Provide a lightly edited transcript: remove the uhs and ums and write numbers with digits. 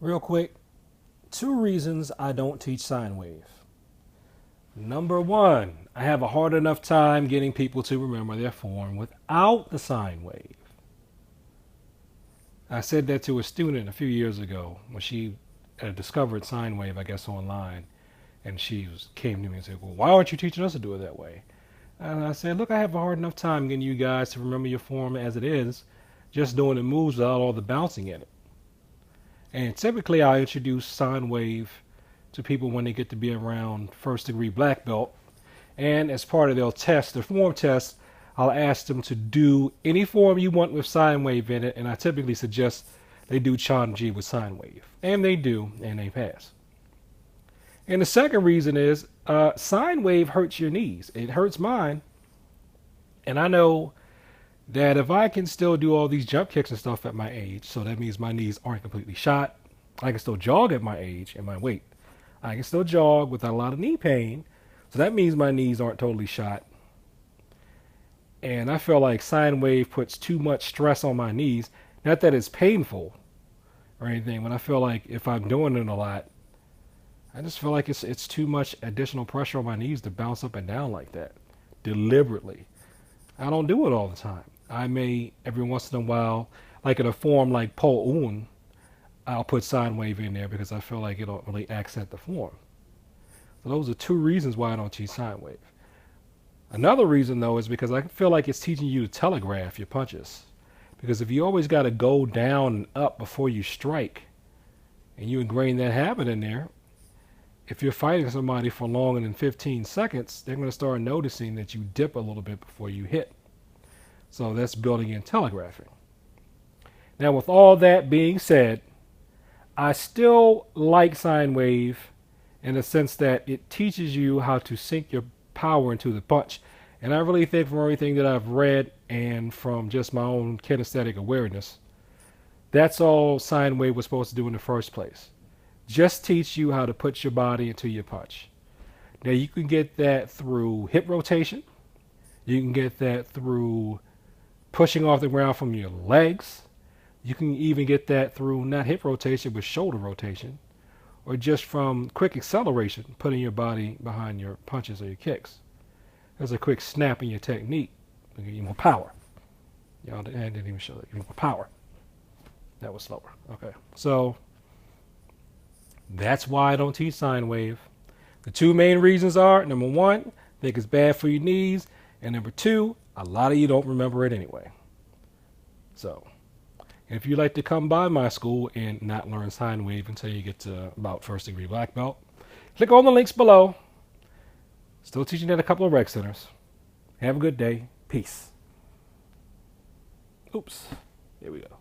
Real quick, two reasons I don't teach sine wave. Number one, I have a hard enough time getting people to remember their form without the sine wave. I said that to a student a few years ago when she discovered sine wave, I guess, online. And came to me and said, well, why aren't you teaching us to do it that way? And I said, look, I have a hard enough time getting you guys to remember your form as it is, just doing the moves without all the bouncing in it. And typically I introduce sine wave to people when they get to be around first degree black belt. And as part of their test, their form test, I'll ask them to do any form you want with sine wave in it. And I typically suggest they do Chan-Ji with sine wave. And they do, and they pass. And the second reason is sine wave hurts your knees. It hurts mine. And I know that if I can still do all these jump kicks and stuff at my age, so that means my knees aren't completely shot. I can still jog at my age and my weight. I can still jog without a lot of knee pain. So that means my knees aren't totally shot. And I feel like sine wave puts too much stress on my knees. Not that it's painful or anything, but I feel like if I'm doing it a lot, I just feel like it's too much additional pressure on my knees to bounce up and down like that deliberately. I don't do it all the time. I may every once in a while, like in a form like Po Un, I'll put sine wave in there because I feel like it'll really accent the form. So those are two reasons why I don't teach sine wave. Another reason though is because I feel like it's teaching you to telegraph your punches. Because if you always got to go down and up before you strike, and you ingrain that habit in there, if you're fighting somebody for longer than 15 seconds, they're going to start noticing that you dip a little bit before you hit. So that's building in telegraphing. Now, with all that being said, I still like sine wave in the sense that it teaches you how to sink your power into the punch. And I really think from everything that I've read and from just my own kinesthetic awareness, that's all sine wave was supposed to do in the first place. Just teach you how to put your body into your punch. Now you can get that through hip rotation. You can get that through pushing off the ground from your legs. You can even get that through not hip rotation but shoulder rotation, or just from quick acceleration, putting your body behind your punches or your kicks. There's a quick snap in your technique to give you more power. Y'all didn't even show that. Give you more power. That was slower. Okay, so that's why I don't teach sine wave. The two main reasons are, number one, I think it's bad for your knees, and number two, a lot of you don't remember it anyway. So, if you'd like to come by my school and not learn sine wave until you get to about first degree black belt, click on the links below. Still teaching at a couple of rec centers. Have a good day. Peace. Oops. Here we go.